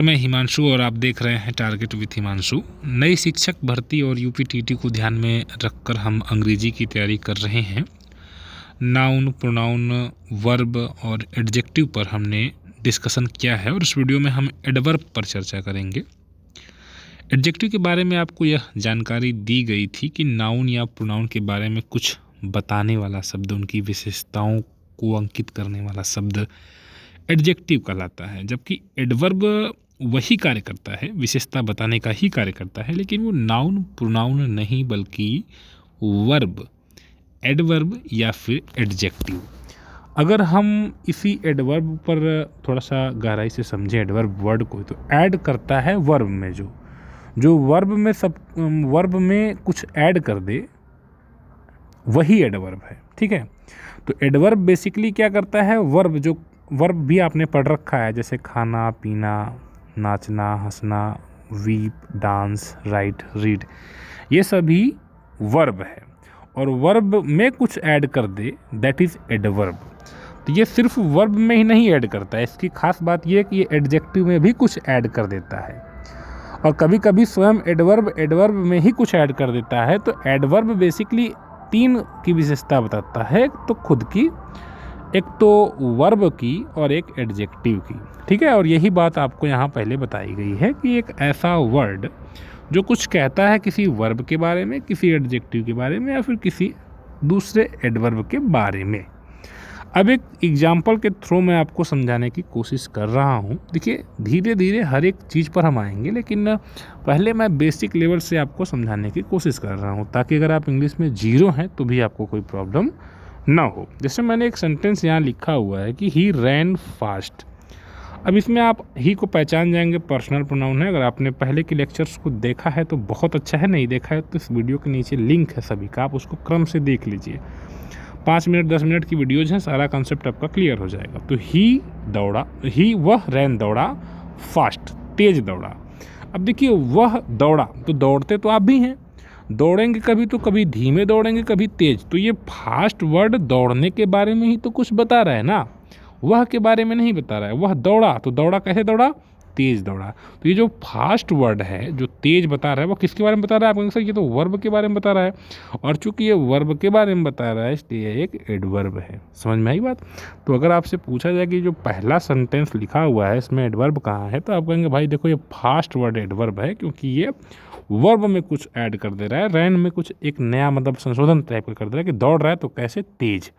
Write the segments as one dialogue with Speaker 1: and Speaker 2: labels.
Speaker 1: मैं हिमांशु और आप देख रहे हैं टारगेट विथ हिमांशु। नई शिक्षक भर्ती और यूपीटीटी को ध्यान में रखकर हम अंग्रेजी की तैयारी कर रहे हैं। नाउन, प्रोनाउन, वर्ब और एडजेक्टिव पर हमने डिस्कशन किया है और इस वीडियो में हम एडवर्ब पर चर्चा करेंगे। एडजेक्टिव के बारे में आपको यह जानकारी दी गई थी कि नाउन या प्रोनाउन के बारे में कुछ बताने वाला शब्द, उनकी विशेषताओं को अंकित करने वाला शब्द एडजेक्टिव कहलाता है, जबकि एडवर्ब वही कार्य करता है, विशेषता बताने का ही कार्य करता है, लेकिन वो नाउन प्रोनाउन नहीं बल्कि वर्ब, एडवर्ब या फिर एडजेक्टिव। अगर हम इसी एडवर्ब पर थोड़ा सा गहराई से समझें एडवर्ब वर्ड को, तो ऐड करता है वर्ब में, जो वर्ब में कुछ ऐड कर दे वही एडवर्ब है। ठीक है, तो एडवर्ब बेसिकली क्या करता है, वर्ब भी आपने पढ़ रखा है, जैसे खाना, पीना, नाचना, हंसना, वीप, डांस, राइट, रीड, ये सभी वर्ब है। और वर्ब में कुछ ऐड कर दे, दैट इज़ एडवर्ब। तो ये सिर्फ वर्ब में ही नहीं ऐड करता है, इसकी खास बात ये है कि ये एडजेक्टिव में भी कुछ ऐड कर देता है, और कभी कभी स्वयं एडवर्ब में ही कुछ ऐड कर देता है। तो एडवर्ब बेसिकली 3 की विशेषता बताता है, तो खुद की, एक तो वर्ब की और एक एडजेक्टिव की। ठीक है, और यही बात आपको यहाँ पहले बताई गई है कि एक ऐसा वर्ड जो कुछ कहता है किसी वर्ब के बारे में, किसी एडजेक्टिव के बारे में, या फिर किसी दूसरे एडवर्ब के बारे में। अब एक एग्जाम्पल के थ्रू मैं आपको समझाने की कोशिश कर रहा हूँ। देखिए, धीरे धीरे हर एक चीज़ पर हम आएंगे, लेकिन पहले मैं बेसिक लेवल से आपको समझाने की कोशिश कर रहा हूँ, ताकि अगर आप इंग्लिश में जीरो हैं तो भी आपको कोई प्रॉब्लम ना हो। जैसे मैंने एक सेंटेंस यहाँ लिखा हुआ है कि ही रैन फास्ट। अब इसमें आप ही को पहचान जाएंगे, पर्सनल प्रोनाउन है। अगर आपने पहले के लेक्चर्स को देखा है तो बहुत अच्छा है, नहीं देखा है तो इस वीडियो के नीचे लिंक है सभी का, आप उसको क्रम से देख लीजिए। 5 मिनट 10 मिनट की वीडियोज़ हैं, सारा कॉन्सेप्ट आपका क्लियर हो जाएगा। तो वह रैन दौड़ा, फास्ट, तेज दौड़ा। अब देखिए, वह दौड़ा, तो दौड़ते तो आप भी हैं, दौड़ेंगे कभी तो कभी धीमे दौड़ेंगे, कभी तेज। तो ये फास्ट वर्ड दौड़ने के बारे में ही तो कुछ बता रहा है ना, वह के बारे में नहीं बता रहा है। वह दौड़ा, तो दौड़ा कैसे दौड़ा, तेज दौड़ा। तो ये जो फास्ट वर्ड है, जो तेज बता रहा है, वो किसके बारे में बता रहा है? आप सर ये तो वर्ब के बारे में बता रहा है, और चूंकि ये वर्ब के बारे में बता रहा है इसलिए एक एडवर्ब है। समझ में आई बात? तो अगर आपसे पूछा जाए कि जो पहला सेंटेंस लिखा हुआ है इसमें एडवर्ब कहाँ है, तो आप कहेंगे भाई देखो, ये फास्ट वर्ड एडवर्ब है, क्योंकि ये वर्ब में कुछ ऐड कर दे रहा है, रैन में कुछ एक नया मतलब संशोधन टाइप का कर दे रहा है कि दौड़ रहा है तो कैसे तेज,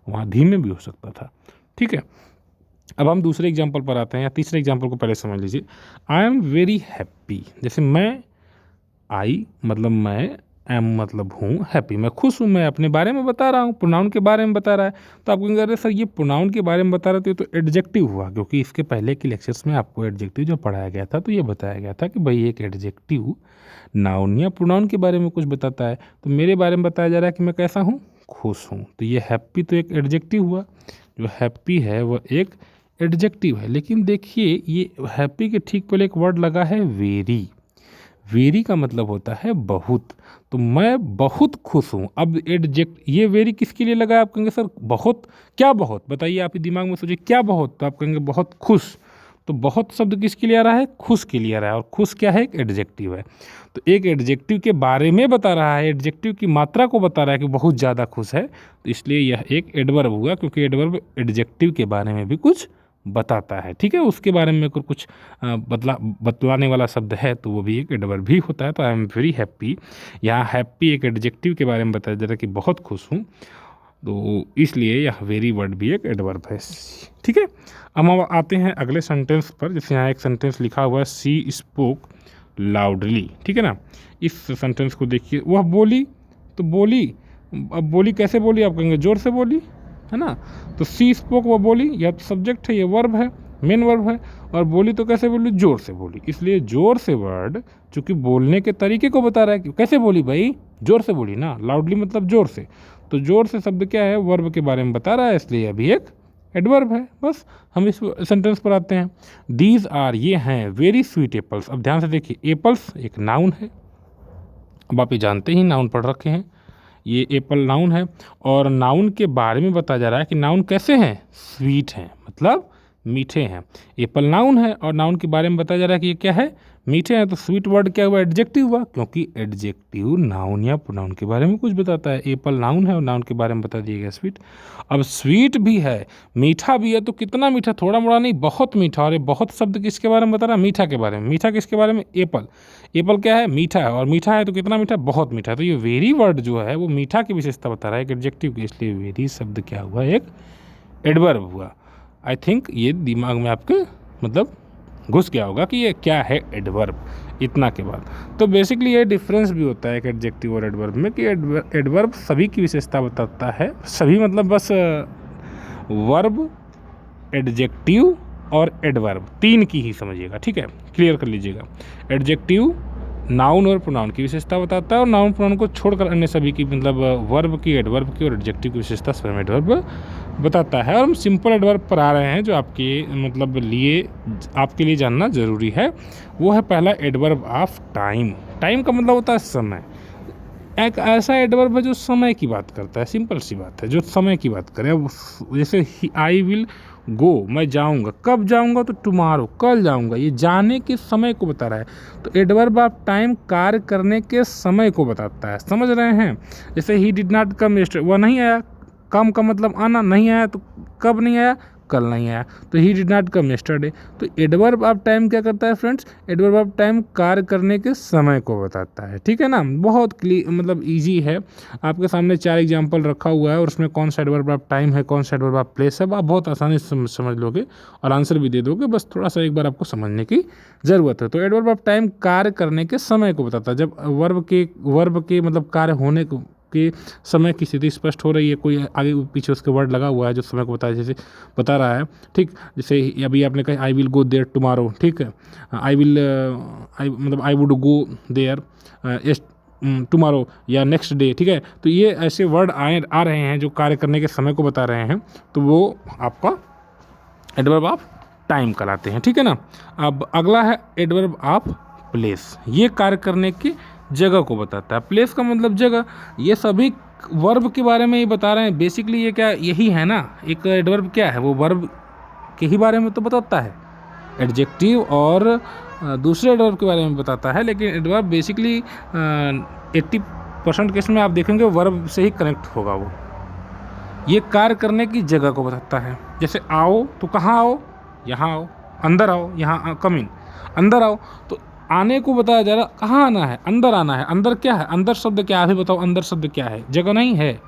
Speaker 1: वहाँ धीमे भी हो सकता था। ठीक है, अब हम दूसरे एग्जाम्पल पर आते हैं, या तीसरे एग्जाम्पल को पहले समझ लीजिए। I am very happy. जैसे मैं, आई मतलब मैं, एम मतलब हूँ, हैप्पी मैं खुश हूँ, मैं अपने बारे में बता रहा हूँ, प्रोनाउन के बारे में बता रहा है। तो आप कहेंगे अरे सर ये प्रोनाउन के बारे में बता रहे थे तो एडजेक्टिव हुआ, क्योंकि इसके पहले के लेक्चर्स में आपको एडजेक्टिव जो पढ़ाया गया था तो ये बताया गया था कि भाई एक एडजेक्टिव नाउन या प्रोनाउन के बारे में कुछ बताता है। तो मेरे बारे में बताया जा रहा है कि मैं कैसा हूँ, खुश हूँ। तो ये हैप्पी तो एक एडजेक्टिव हुआ, जो हैप्पी है वह एक एडजेक्टिव है। लेकिन देखिए, ये हैप्पी के ठीक पहले एक वर्ड लगा है वेरी। वेरी का मतलब होता है बहुत, तो मैं बहुत खुश हूँ। अब ये वेरी किसके लिए लगा है? आप कहेंगे सर बहुत, क्या बहुत, बताइए, आप दिमाग में सोचिए क्या बहुत, तो आप कहेंगे बहुत खुश। तो बहुत शब्द किसके लिए आ रहा है? खुश के लिए आ रहा है, और खुश क्या है? एक एडजेक्टिव है। तो एक एडजेक्टिव के बारे में बता रहा है, एडजेक्टिव की मात्रा को बता रहा है कि बहुत ज़्यादा खुश है, तो इसलिए यह एक एडवर्ब हुआ, क्योंकि एडवर्ब एडजेक्टिव के बारे में भी कुछ बताता है। ठीक है, उसके बारे में कुछ बतलाने वाला शब्द है तो वो भी एक एडवर्ब भी होता है। तो आई एम वेरी हैप्पी, यहाँ हैप्पी एक एडजेक्टिव के बारे में बताया जा रहा है कि बहुत खुश हूँ, तो इसलिए यह वेरी वर्ड भी एक एडवर्ब है। ठीक है, अब हम आते हैं अगले सेंटेंस पर। जैसे यहाँ एक सेंटेंस लिखा हुआ है, सी स्पोक लाउडली। ठीक है ना, इस सेंटेंस को देखिए, वह बोली, तो बोली, अब बोली कैसे बोली? आप कहेंगे जोर से बोली, है ना। तो सी स्पोक, वो बोली, यह तो सब्जेक्ट है, ये वर्ब है, मेन वर्ब है, और बोली तो कैसे बोली? जोर से बोली। इसलिए जोर से वर्ड चूँकि बोलने के तरीके को बता रहा है कि कैसे बोली भाई, जोर से बोली ना, लाउडली मतलब जोर से। तो जोर से शब्द क्या है? वर्ब के बारे में बता रहा है, इसलिए अभी एक एडवर्ब है। बस हम इस सेंटेंस पर आते हैं। दीज आर, ये हैं, वेरी स्वीट एप्पल्स। अब ध्यान से देखिए, एप्पल्स एक नाउन है, अब आप ये जानते ही, नाउन पढ़ रखे हैं, ये एप्पल नाउन है, और नाउन के बारे में बताया जा रहा है कि नाउन कैसे हैं? स्वीट हैं, मतलब मीठे हैं। एप्पल नाउन है और नाउन के बारे में बताया जा रहा है कि ये क्या है, मीठे हैं। तो स्वीट वर्ड क्या हुआ, एडजेक्टिव हुआ, क्योंकि एडजेक्टिव नाउन या प्रोनाउन के बारे में कुछ बताता है। एप्पल नाउन है और नाउन के बारे में बता दिया गया स्वीट। अब स्वीट भी है, मीठा भी है, तो कितना मीठा, थोड़ा मोड़ा नहीं, बहुत मीठा। और ये बहुत शब्द किसके बारे में बता रहा है, मीठा के बारे में। मीठा किसके बारे में, एप्पल। एप्पल क्या है, मीठा है, और मीठा है तो कितना मीठा, बहुत मीठा। तो ये वेरी वर्ड जो है वो मीठा की विशेषता बता रहा है, एक एडजेक्टिव की। इसलिए वेरी शब्द क्या हुआ, एक एडवर्ब हुआ। आई थिंक ये दिमाग में आपके मतलब घुस गया होगा कि ये क्या है एडवर्ब, इतना के बाद। तो बेसिकली ये डिफरेंस भी होता है एक एडजेक्टिव और एडवर्ब में कि एडवर्ब सभी की विशेषता बताता है, सभी मतलब बस वर्ब, एडजेक्टिव और एडवर्ब, तीन की ही समझिएगा, ठीक है, क्लियर कर लीजिएगा। एडजेक्टिव नाउन और प्रोनाउन की विशेषता बताता है, और नाउन प्रोनाउन को छोड़कर अन्य सभी की मतलब वर्ब की, एडवर्ब की और एडजेक्टिव की विशेषता स्वयं एडवर्ब बताता है। और हम सिंपल एडवर्ब पर आ रहे हैं जो आपके लिए जानना जरूरी है। वो है पहला एडवर्ब ऑफ टाइम। टाइम का मतलब होता है समय। एक ऐसा एडवर्ब है जो समय की बात करता है, सिंपल सी बात है, जो समय की बात करे। जैसे आई विल गो, मैं जाऊंगा, कब जाऊंगा, तो टुमारो, कल जाऊंगा, ये जाने के समय को बता रहा है। तो एडवर्ब ऑफ टाइम कार्य करने के समय को बताता है, समझ रहे हैं। जैसे he did not come yesterday, वह नहीं आया, कम का मतलब आना, नहीं आया तो कब नहीं आया, कल नहीं आया, तो he did not come yesterday. तो एडवर्ब ऑफ टाइम क्या करता है फ्रेंड्स, एडवर्ब ऑफ टाइम कार्य करने के समय को बताता है, ठीक है ना। बहुत मतलब ईजी है, आपके सामने 4 एग्जाम्पल रखा हुआ है और उसमें कौन सा एडवर्ब ऑफ टाइम है, कौन सा एडवर्ब ऑफ प्लेस है, आप बहुत आसानी से समझ लोगे और आंसर भी दे दोगे। बस थोड़ा सा एक बार आपको समझने की ज़रूरत है। तो एडवर्ब ऑफ टाइम कार्य करने के समय को बताता है। जब वर्ब के मतलब कार्य होने के समय की स्थिति स्पष्ट हो रही है, कोई आगे पीछे उसके वर्ड लगा हुआ है जो समय को बताया, जैसे बता रहा है, ठीक। जैसे अभी आपने कहा I will go there tomorrow, ठीक है, I would go there tomorrow या नेक्स्ट डे, ठीक है। तो ये ऐसे वर्ड आ रहे हैं जो कार्य करने के समय को बता रहे हैं, तो वो आपका एडवर्ब ऑफ टाइम कहलाते हैं, ठीक है ना। अब अगला है एडवर्ब ऑफ प्लेस। ये कार्य करने की जगह को बताता है। प्लेस का मतलब जगह। ये सभी वर्ब के बारे में ही बता रहे हैं बेसिकली। ये क्या यही है ना, एक एडवर्ब क्या है, वो वर्ब के ही बारे में तो बताता है। एडजेक्टिव और दूसरे एडवर्ब के बारे में बताता है, लेकिन एडवर्ब बेसिकली 80% केस में आप देखेंगे वर्ब से ही कनेक्ट होगा। वो ये कार्य करने की जगह को बताता है। जैसे आओ, तो कहाँ आओ, यहाँ आओ। अंदर आओ, यहाँ कम इन, अंदर आओ, तो आने को बताया जा रहा, कहाँ आना है, अंदर आना है। अंदर क्या है, अंदर शब्द क्या है, अभी बताओ अंदर शब्द क्या है, जगह नहीं है।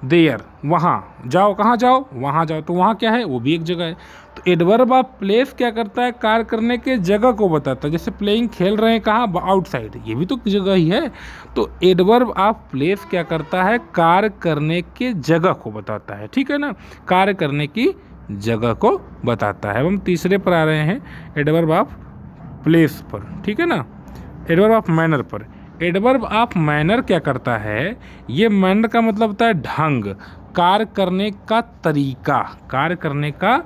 Speaker 1: देयर, वहाँ जाओ, कहाँ जाओ, वहाँ जाओ, तो वहाँ क्या है, वो भी एक जगह है। तो एडवर्ब ऑफ प्लेस क्या करता है, कार्य करने के जगह को बताता है। जैसे प्लेइंग, खेल रहे हैं कहाँ, आउटसाइड, ये भी तो जगह ही है। तो एडवर्ब ऑफ प्लेस क्या करता है, कार्य करने के जगह को बताता है, ठीक है ना, कार्य करने की जगह को बताता है। हम तीसरे पर आ रहे हैं, एडवर्ब ऑफ प्लेस पर, ठीक है ना, एडवर्ब ऑफ मैनर पर। एडवर्ब ऑफ मैनर क्या करता है, ये मैनर का मतलब होता है ढंग, कार्य करने का तरीका। कार्य करने का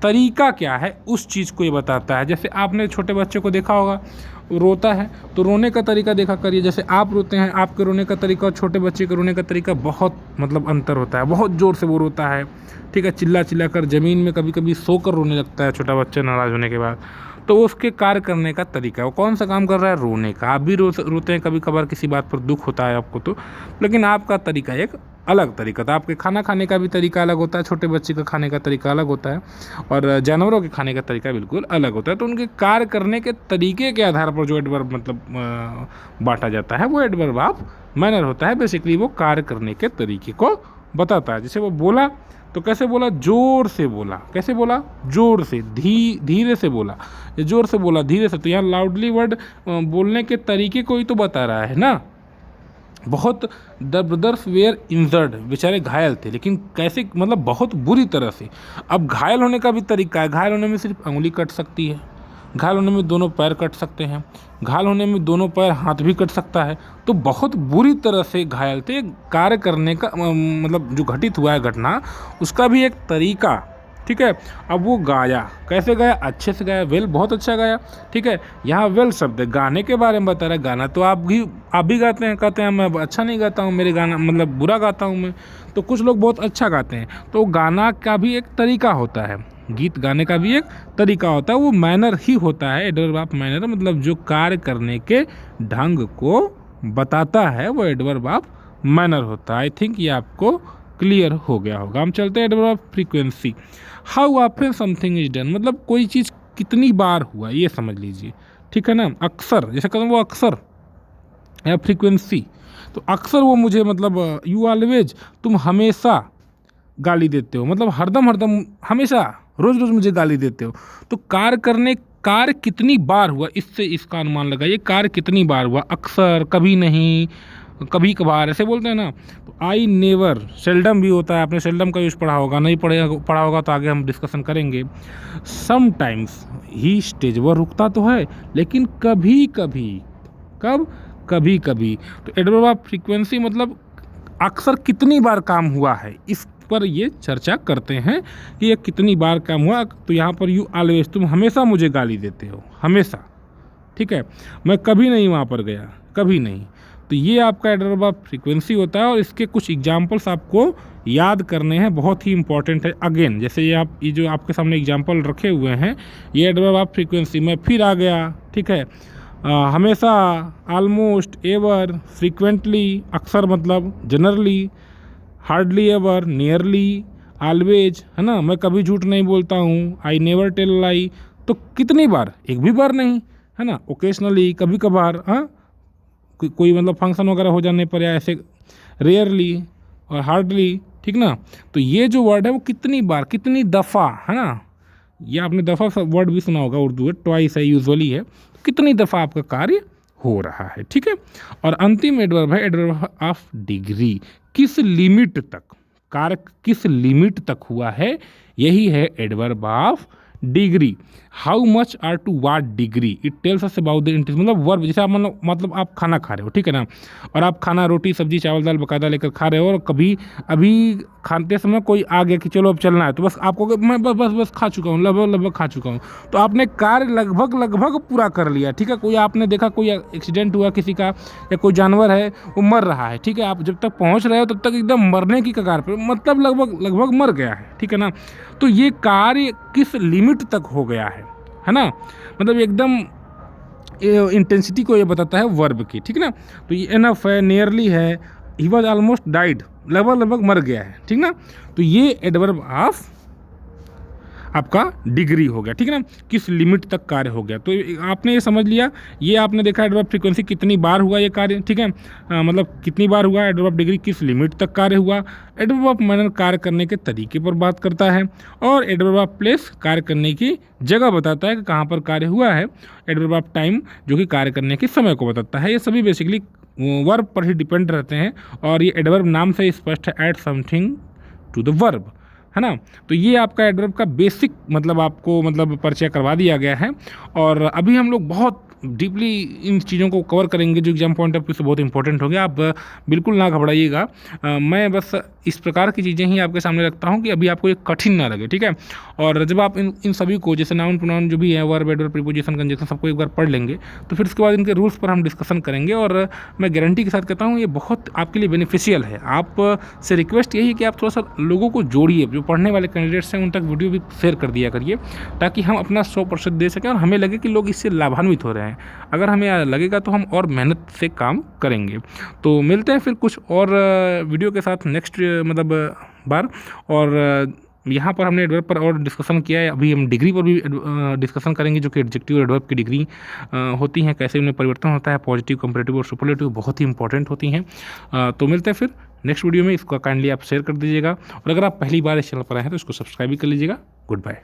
Speaker 1: तरीका क्या है, उस चीज़ को ये बताता है। जैसे आपने छोटे बच्चे को देखा होगा, वो रोता है, तो रोने का तरीका देखा करिए। जैसे आप रोते हैं, आपके रोने का तरीका और छोटे बच्चे के रोने का तरीका बहुत मतलब अंतर होता है। बहुत ज़ोर से वो रोता है, ठीक है, चिल्ला चिल्ला कर, ज़मीन में कभी कभी सोकर रोने लगता है छोटा बच्चा नाराज़ होने के बाद। तो उसके कार्य करने का तरीका, वो कौन सा काम कर रहा है, रोने का। आप भी रोते हैं कभी कभार, किसी बात पर दुख होता है आपको, तो लेकिन आपका तरीका एक अलग तरीका था। आपके खाना खाने का भी तरीका अलग होता है, छोटे बच्चे का खाने का तरीका अलग होता है, और जानवरों के खाने का तरीका बिल्कुल अलग होता है। तो उनके कार्य करने के तरीके के आधार पर जो एडवर्ब मतलब बांटा जाता है, वो एडवर्ब ऑफ मैनर होता है। बेसिकली वो कार्य करने के तरीके को बताता है। जैसे वो बोला, तो कैसे बोला, जोर से बोला। कैसे बोला, जोर से, धीरे से बोला, जोर से बोला, धीरे से। तो यहाँ लाउडली वर्ड बोलने के तरीके को ही तो बता रहा है ना। बहुत द ब्रदर्स वेयर इंजर्ड, बेचारे घायल थे, लेकिन कैसे, मतलब बहुत बुरी तरह से। अब घायल होने का भी तरीका है। घायल होने में सिर्फ अंगुली कट सकती है, घायल होने में दोनों पैर कट सकते हैं, घायल होने में दोनों पैर हाथ भी कट सकता है। तो बहुत बुरी तरह से घायल थे। कार्य करने का मतलब जो घटित हुआ है घटना, उसका भी एक तरीका, ठीक है। अब वो गाया, कैसे गाया, अच्छे से गाया, वेल, बहुत अच्छा गाया, ठीक है। यहाँ वेल शब्द गाने के बारे में बता रहा है। गाना तो आप भी गाते हैं, कहते हैं मैं अच्छा नहीं गाता हूँ, मेरे गाना मतलब बुरा गाता हूँ मैं। तो कुछ लोग बहुत अच्छा गाते हैं, तो गाना का भी एक तरीका होता है। गीत गाने का भी एक तरीका होता है, वो मैनर ही होता है। एडवर्ब ऑफ मैनर मतलब जो कार्य करने के ढंग को बताता है वो एडवर्ब ऑफ मैनर होता है। आई थिंक ये आपको क्लियर हो गया होगा। हम चलते हैं adverb of frequency. How often something is done, मतलब कोई चीज़ कितनी बार हुआ ये समझ लीजिए, ठीक है ना। अक्सर, जैसे कहते हैं वो अक्सर या फ्रीक्वेंसी, तो अक्सर वो मुझे मतलब यू ऑलवेज, तुम हमेशा गाली देते हो, मतलब हरदम हरदम हमेशा रोज़ रोज़ मुझे गाली देते हो। तो कार्य कितनी बार हुआ, इससे इसका अनुमान लगाइए। कार्य कितनी बार हुआ, अक्सर, कभी नहीं, कभी कभार, ऐसे बोलते हैं ना। तो आई नेवर, सेल्डम भी होता है, आपने सेल्डम का यूज़ पढ़ा होगा, नहीं पढ़ा होगा तो आगे हम डिस्कशन करेंगे। समटाइम्स ही स्टेज, वह रुकता तो है लेकिन कभी कभी, कब, कभी कभी। तो एडवर्ब ऑफ फ्रीक्वेंसी मतलब अक्सर कितनी बार काम हुआ है, इस पर ये चर्चा करते हैं कि ये कितनी बार काम हुआ। तो यहाँ पर यू ऑलवेज, तुम हमेशा मुझे गाली देते हो, हमेशा, ठीक है। मैं कभी नहीं वहाँ पर गया, कभी नहीं। तो ये आपका एडवर्ब ऑफ फ्रीक्वेंसी होता है और इसके कुछ एग्जाम्पल्स आपको याद करने हैं, बहुत ही इंपॉर्टेंट है। अगेन, जैसे ये जो आपके सामने एग्जाम्पल रखे हुए हैं, ये एडवर्ब ऑफ फ्रीक्वेंसी। मैं फिर आ गया, ठीक है। हमेशा, ऑलमोस्ट, एवर, फ्रीक्वेंटली, अक्सर मतलब generally, hardly ever, nearly, always, है ना। मैं कभी झूठ नहीं बोलता हूँ, आई नेवर टेल लाई। तो कितनी बार, एक भी बार नहीं, है ना। ओकेजनली, कभी कभार, हाँ, कोई मतलब फंक्शन वगैरह हो जाने पर, या ऐसे रेयरली और हार्डली, ठीक ना। तो ये जो वर्ड है वो कितनी बार, कितनी दफ़ा, है ना। ये आपने दफ़ा वर्ड भी सुना होगा, उर्दू है, ट्वाइस है, यूजुअली है। कितनी दफ़ा आपका कार्य हो रहा है, ठीक है। और अंतिम एडवर्ब है एडवर्ब ऑफ डिग्री, किस लिमिट तक कार्य, किस लिमिट तक हुआ है, यही है adverb of degree. How much or to what degree, it tells us about the intense, मतलब वर्ब, जैसे आप मतलब आप खाना खा रहे हो, ठीक है ना। और आप खाना, रोटी, सब्जी, चावल, दाल बकायदा लेकर खा रहे हो, और कभी अभी खाते समय कोई आ गया कि चलो अब चलना है, तो बस आपको मैं बस खा चुका हूँ, लगभग खा चुका हूँ। तो आपने कार्य लगभग पूरा कर लिया, ठीक है। कोई आपने देखा कोई एक्सीडेंट हुआ किसी का, या कोई जानवर है वो मर रहा है, ठीक है। आप जब तक पहुँच रहे हो तब तक एकदम मरने की कगार पर, मतलब लगभग मर गया है, ठीक है ना। तो ये कार्य किस लिमिट तक हो गया है ना। मतलब एकदम इंटेंसिटी को ये बताता है वर्ब की, ठीक ना। तो ये एनफ है, नियरली है, ही वॉज ऑलमोस्ट डाइड, लगभग मर गया है, ठीक ना। तो ये एडवर्ब ऑफ आपका डिग्री हो गया, ठीक है ना, किस लिमिट तक कार्य हो गया। तो आपने ये समझ लिया, ये आपने देखा एडवर्ब फ्रीक्वेंसी कितनी बार हुआ ये कार्य, ठीक है। मतलब कितनी बार हुआ, एडवर्ब डिग्री किस लिमिट तक कार्य हुआ। एडवर्ब ऑफ मैनर कार्य करने के तरीके पर बात करता है, और एडवर्ब ऑफ प्लेस कार्य करने की जगह बताता है कि कहाँ पर कार्य हुआ है। एडवर्ब ऑफ टाइम जो कि कार्य करने के समय को बताता है। ये सभी बेसिकली वर्ब पर ही डिपेंड रहते हैं, और ये एडवर्ब नाम से स्पष्ट है, add something to the verb, है ना। तो ये आपका एडवर्ब का बेसिक मतलब आपको मतलब परिचय करवा दिया गया है। और अभी हम लोग बहुत डीपली इन चीज़ों को कवर करेंगे जो एग्जाम पॉइंट ऑफ व्यू से बहुत इंपॉर्टेंट होंगे। आप बिल्कुल ना घबराइएगा, मैं बस इस प्रकार की चीज़ें ही आपके सामने रखता हूँ कि अभी आपको ये कठिन ना लगे, ठीक है। और जब आप इन सभी को, जैसे नाउन प्रोनाउन जो भी है, वर्ब, एडवर्ब, प्रीपोजिशन, कंजक्शन, सबको एक बार पढ़ लेंगे, तो फिर उसके बाद इनके रूल्स पर हम डिस्कशन करेंगे। और मैं गारंटी के साथ कहता हूँ ये बहुत आपके लिए बेनिफिशियल है। आप से रिक्वेस्ट यही है कि आप थोड़ा सा लोगों को जोड़िए, जो पढ़ने वाले कैंडिडेट्स हैं उन तक वीडियो भी शेयर कर दिया करिए, ताकि हम अपना 100% दे सकें और हमें लगे कि लोग इससे लाभान्वित हो रहे हैं। अगर हमें लगेगा तो हम और मेहनत से काम करेंगे। तो मिलते हैं फिर कुछ और वीडियो के साथ नेक्स्ट मतलब बार। और यहाँ पर हमने एडवर्ब पर और डिस्कशन किया है, अभी हम डिग्री पर भी डिस्कशन करेंगे, जो कि एडजेक्टिव और एडवर्ब की डिग्री होती हैं, कैसे उनमें परिवर्तन होता है, पॉजिटिव, कंपैरेटिव और सुपरलेटिव, बहुत ही इंपॉर्टेंट होती हैं। तो मिलते हैं फिर नेक्स्ट वीडियो में। इसको काइंडली आप शेयर कर दीजिएगा, और अगर आप पहली बार इस चैनल पर आए हैं तो इसको सब्सक्राइब भी कर लीजिएगा। Good bye.